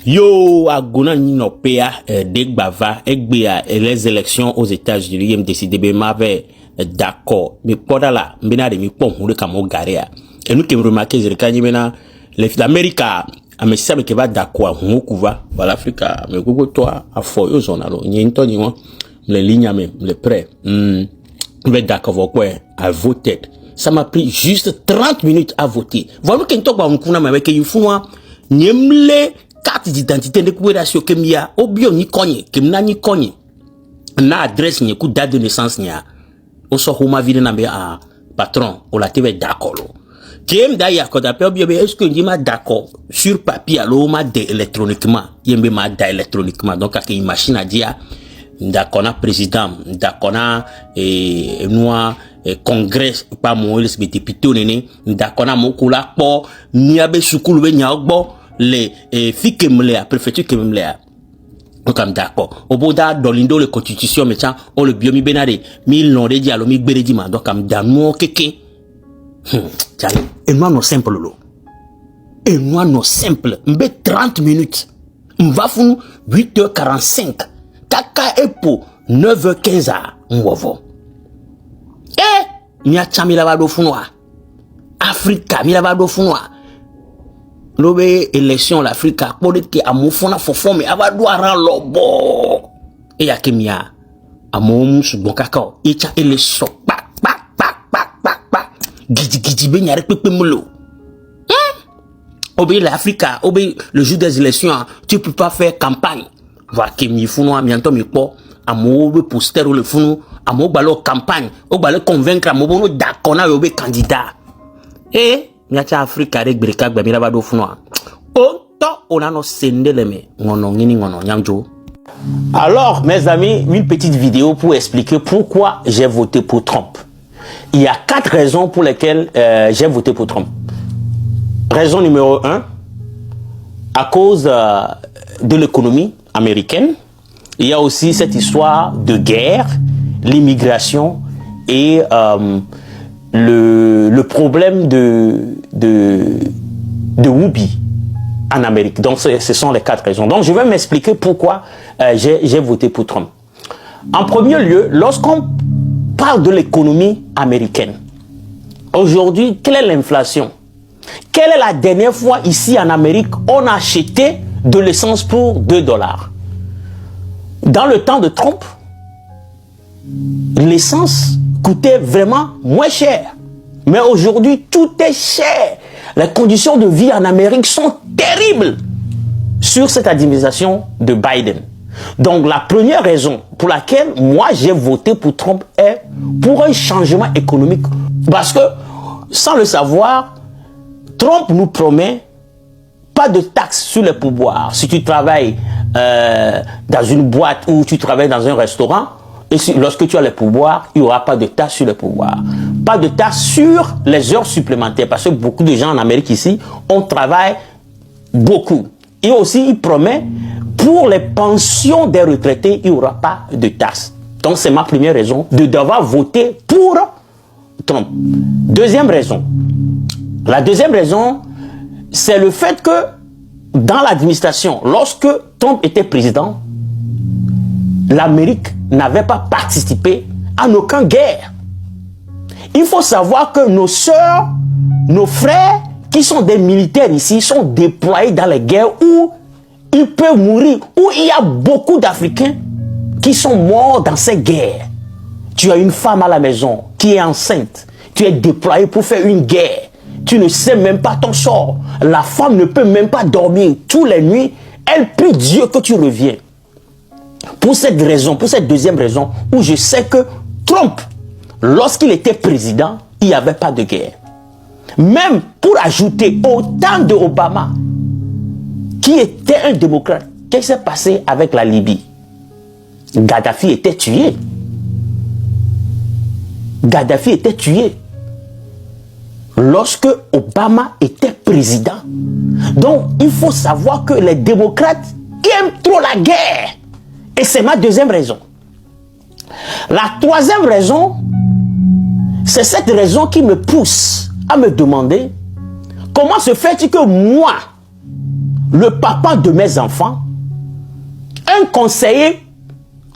Yo, à Gona Ninopea, Degbava, Egbea, et les élections aux États-Unis, ils ont décidé de m'avoir d'accord. Mais pour là, m'bena de mi pom ou de kamo garia. Et nous qui me remarquons, c'est que maintenant l'Amérique a mais ça me va d'accord, on couvre, voilà l'Afrique, mais gogo toi à fort aux zones alors, n'y entend ni moi, les lignes même, les prêts, mais d'accord quoi, à voter. Ça m'a pris juste 30 minutes à voter. Voilà qu'un temps on kuna mais que il faut moi, n'aimle carte d'identité de couverture que mia, au bio ni kogne, que mna ni kogne, na adresse ni coup date de naissance nia, on sort ma vie na bien patron, on la TV d'accord. Qui d'ailleurs quand appelle bien est-ce que je m'a d'accord sur papier alors m'a électroniquement il m'a électroniquement donc avec une machine à dire d'accord na président d'accord na noa congrès pas moi les députés nene d'accord na mokula po ni abe sukulu be nyagbo les fike mlea préfecture que mlea donc d'accord au bout da dolindo le constitution mais tiens on le biomi benade mi l'on dit alors mi beredi ma donc am dano keke. Et moi non simple lo. Et moi non simple. M'be 30 minutes. M'va fou 8h45. Kaka epo 9h15 m'wovo. Eh, mia chami la vado funwa. Africa mi la vado funwa. Lobe élection l'Afrique pour dire que amofona fofo mais avado aran lobo. Et yakemia amom su bon kakao. Et cha élection gidi ben yare pepe molo. Obé l'Afrique, obé le jour des élections, tu peux pas faire campagne. Voir que mi founo amianto mi po, amo be poster ou le founo, amo balo campagne, o balo convaincre amo bono d'accord na obé candidat. Eh, miacha Afrique avec breka gba mi rabado founo. O to on a no sendeleme, ngono ngini ngono nyamjo. Alors, mes amis, une petite vidéo pour expliquer pourquoi j'ai voté pour Trump. Il y a 4 raisons pour lesquelles j'ai voté pour Trump. Raison numéro 1, à cause de l'économie américaine. Il y a aussi cette histoire de guerre, l'immigration et le problème de Whoopi en Amérique. Donc ce sont les 4 raisons. Donc je vais m'expliquer pourquoi j'ai voté pour Trump. En premier lieu, lorsqu'on parle de l'économie américaine. Aujourd'hui, quelle est l'inflation? Quelle est la dernière fois ici en Amérique on a acheté de l'essence pour 2 $? Dans le temps de Trump, l'essence coûtait vraiment moins cher. Mais aujourd'hui, tout est cher. Les conditions de vie en Amérique sont terribles sur cette administration de Biden. Donc la première raison pour laquelle moi j'ai voté pour Trump est pour un changement économique. Parce que sans le savoir, Trump nous promet pas de taxes sur les pourboires. Si tu travailles dans une boîte ou tu travailles dans un restaurant, et lorsque tu as les pourboires, il n'y aura pas de taxes sur les pourboires. Pas de taxes sur les heures supplémentaires. Parce que beaucoup de gens en Amérique ici, on travaille beaucoup. Et aussi, il promet pour les pensions des retraités, il n'y aura pas de taxes. Donc, c'est ma première raison de devoir voter pour Trump. Deuxième raison. La deuxième raison, c'est le fait que dans l'administration, lorsque Trump était président, l'Amérique n'avait pas participé à aucune guerre. Il faut savoir que nos sœurs, nos frères, qui sont des militaires ici, sont déployés dans les guerres où ils peuvent mourir, où il y a beaucoup d'Africains qui sont morts dans ces guerres. Tu as une femme à la maison qui est enceinte, tu es déployé pour faire une guerre, tu ne sais même pas ton sort. La femme ne peut même pas dormir toutes les nuits, elle prie Dieu que tu reviens. Pour cette raison, pour cette deuxième raison, où je sais que Trump, lorsqu'il était président, il n'y avait pas de guerre. Même pour ajouter au temps de Obama, qui était un démocrate, qu'est-ce qui s'est passé avec la Libye? Gaddafi était tué. Gaddafi était tué lorsque Obama était président. Donc, il faut savoir que les démocrates aiment trop la guerre. Et c'est ma deuxième raison. La troisième raison, c'est cette raison qui me pousse à me demander comment se fait-il que moi, le papa de mes enfants, un conseiller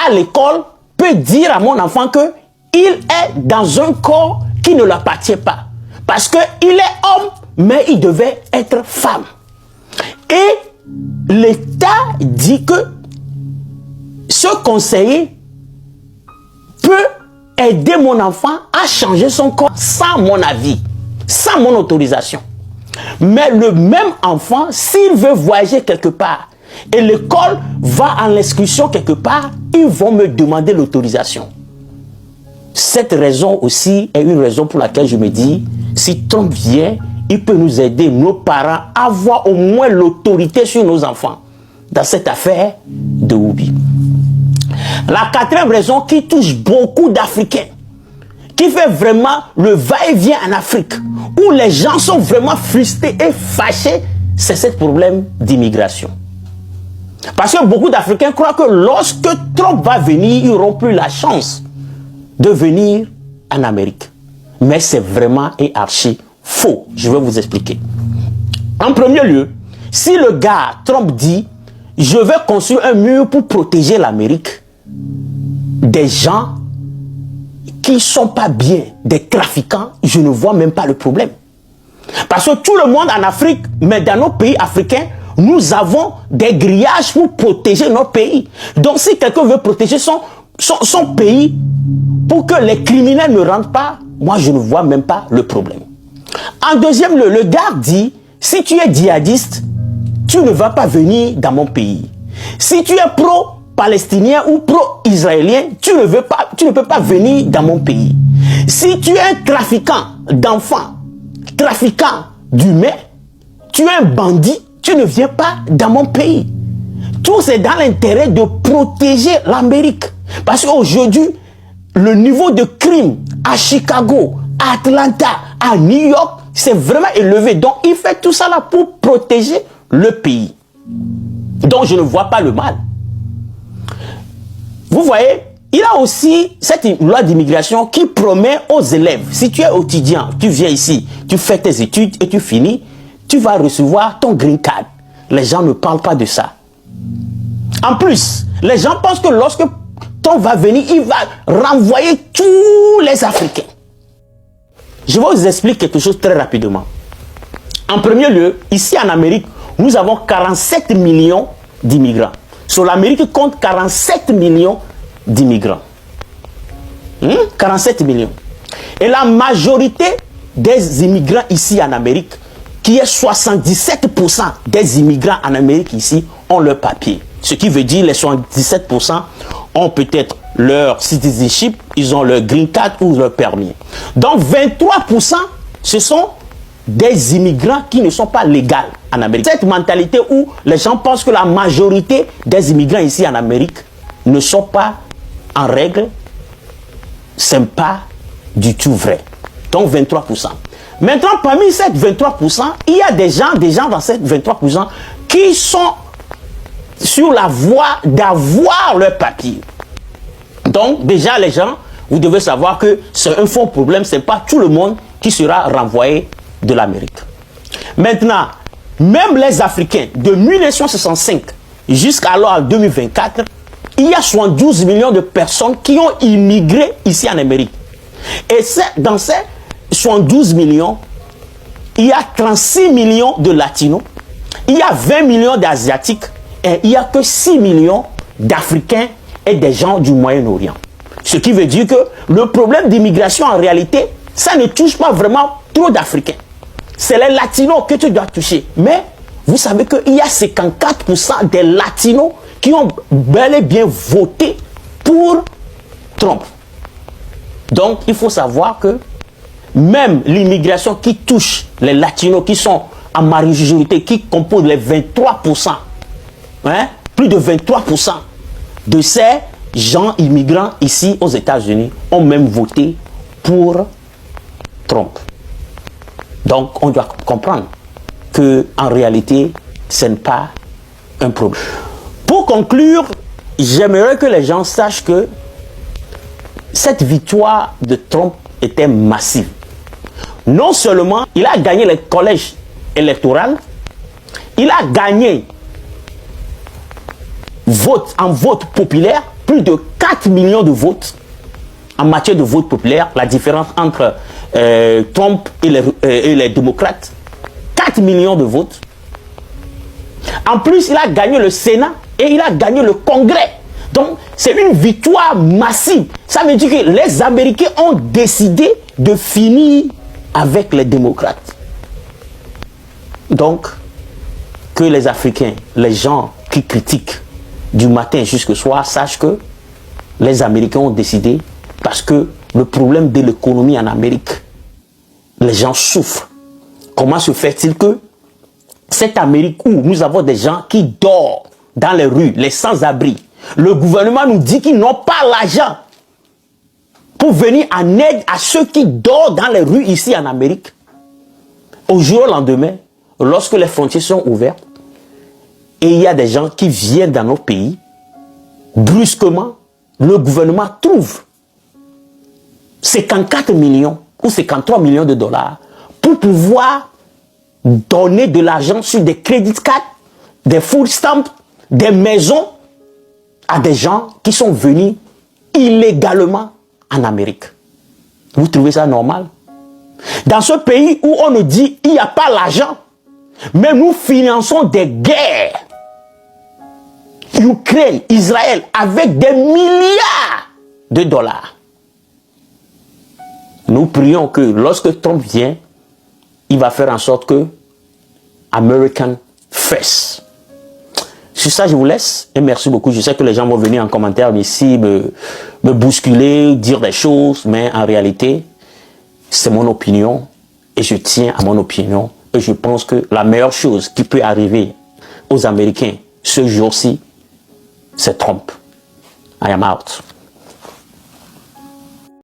à l'école peut dire à mon enfant que il est dans un corps qui ne l'appartient pas. Parce qu'il est homme, mais il devait être femme. Et l'État dit que ce conseiller peut aider mon enfant à changer son corps sans mon avis, sans mon autorisation. Mais le même enfant, s'il veut voyager quelque part et l'école va en excursion quelque part, ils vont me demander l'autorisation. Cette raison aussi est une raison pour laquelle je me dis, si Trump vient, il peut nous aider, nos parents, à avoir au moins l'autorité sur nos enfants dans cette affaire de Whoopi. La quatrième raison qui touche beaucoup d'Africains, qui fait vraiment le va-et-vient en Afrique, où les gens sont vraiment frustrés et fâchés, c'est ce problème d'immigration. Parce que beaucoup d'Africains croient que lorsque Trump va venir, ils n'auront plus la chance de venir en Amérique. Mais c'est vraiment et archi faux. Je vais vous expliquer. En premier lieu, si le gars Trump dit « Je vais construire un mur pour protéger l'Amérique », des gens qui ne sont pas bien, des trafiquants, je ne vois même pas le problème. Parce que tout le monde en Afrique, mais dans nos pays africains, nous avons des grillages pour protéger notre pays. Donc si quelqu'un veut protéger son pays pour que les criminels ne rentrent pas, moi je ne vois même pas le problème. En deuxième lieu, le gars dit, si tu es djihadiste, tu ne vas pas venir dans mon pays. Si tu es pro-palestinien ou pro-israélien, tu ne peux pas venir dans mon pays. Si tu es un trafiquant d'enfants, trafiquant d'humains, tu es un bandit, tu ne viens pas dans mon pays. Tout c'est dans l'intérêt de protéger l'Amérique. Parce qu'aujourd'hui, le niveau de crime à Chicago, à Atlanta, à New York, c'est vraiment élevé. Donc, il fait tout ça là pour protéger le pays. Donc, je ne vois pas le mal. Vous voyez, il y a aussi cette loi d'immigration qui promet aux élèves, si tu es étudiant, tu viens ici, tu fais tes études et tu finis, tu vas recevoir ton green card. Les gens ne parlent pas de ça. En plus, les gens pensent que lorsque Trump va venir, il va renvoyer tous les Africains. Je vais vous expliquer quelque chose très rapidement. En premier lieu, ici en Amérique, nous avons 47 millions d'immigrants. Sur l'Amérique compte 47 millions d'immigrants. 47 millions. Et la majorité des immigrants ici en Amérique, qui est 77% des immigrants en Amérique ici, ont leur papier. Ce qui veut dire les 77% ont peut-être leur citizenship, ils ont leur green card ou leur permis. Donc 23%, ce sont des immigrants qui ne sont pas légaux en Amérique. Cette mentalité où les gens pensent que la majorité des immigrants ici en Amérique ne sont pas en règle, ce n'est pas du tout vrai. Donc 23%. Maintenant, parmi ces 23%, il y a des gens dans ces 23% qui sont sur la voie d'avoir leur papier. Donc, déjà, les gens, vous devez savoir que c'est un faux problème, ce n'est pas tout le monde qui sera renvoyé de l'Amérique. Maintenant, même les Africains, de 1965 jusqu'à 2024, il y a 72 millions de personnes qui ont immigré ici en Amérique. Et dans ces 72 millions, il y a 36 millions de Latinos, il y a 20 millions d'Asiatiques, et il n'y a que 6 millions d'Africains et des gens du Moyen-Orient. Ce qui veut dire que le problème d'immigration, en réalité, ça ne touche pas vraiment trop d'Africains. C'est les Latinos que tu dois toucher. Mais vous savez qu'il y a 54% des Latinos qui ont bel et bien voté pour Trump. Donc, il faut savoir que même l'immigration qui touche les Latinos, qui sont en majorité, qui composent les 23%, plus de 23% de ces gens immigrants ici aux États-Unis ont même voté pour Trump. Donc, on doit comprendre qu'en réalité, ce n'est pas un problème. Pour conclure, j'aimerais que les gens sachent que cette victoire de Trump était massive. Non seulement il a gagné les collèges électoraux, il a gagné en vote populaire plus de 4 millions de votes en matière de vote populaire. La différence entre Trump et les démocrates, 4 millions de votes. En plus, il a gagné le Sénat et il a gagné le Congrès. Donc, c'est une victoire massive. Ça veut dire que les Américains ont décidé de finir avec les démocrates. Donc, que les Africains, les gens qui critiquent du matin jusqu'au soir, sachent que les Américains ont décidé, parce que le problème de l'économie en Amérique, les gens souffrent. Comment se fait-il que cette Amérique où nous avons des gens qui dorment dans les rues, les sans-abri, le gouvernement nous dit qu'ils n'ont pas l'argent pour venir en aide à ceux qui dorment dans les rues ici en Amérique. Au jour au lendemain, lorsque les frontières sont ouvertes et il y a des gens qui viennent dans notre pays, brusquement, le gouvernement trouve 54 millions ou 53 millions de dollars pour pouvoir donner de l'argent sur des crédits cartes, des food stamps, des maisons à des gens qui sont venus illégalement en Amérique. Vous trouvez ça normal? Dans ce pays où on nous dit il n'y a pas l'argent, mais nous finançons des guerres, Ukraine, Israël, avec des milliards de dollars. Nous prions que lorsque Trump vient, il va faire en sorte que American First. Sur ça, je vous laisse et merci beaucoup. Je sais que les gens vont venir en commentaire ici, me bousculer, dire des choses, mais en réalité, c'est mon opinion et je tiens à mon opinion. Et je pense que la meilleure chose qui peut arriver aux Américains ce jour-ci, c'est Trump. I am out.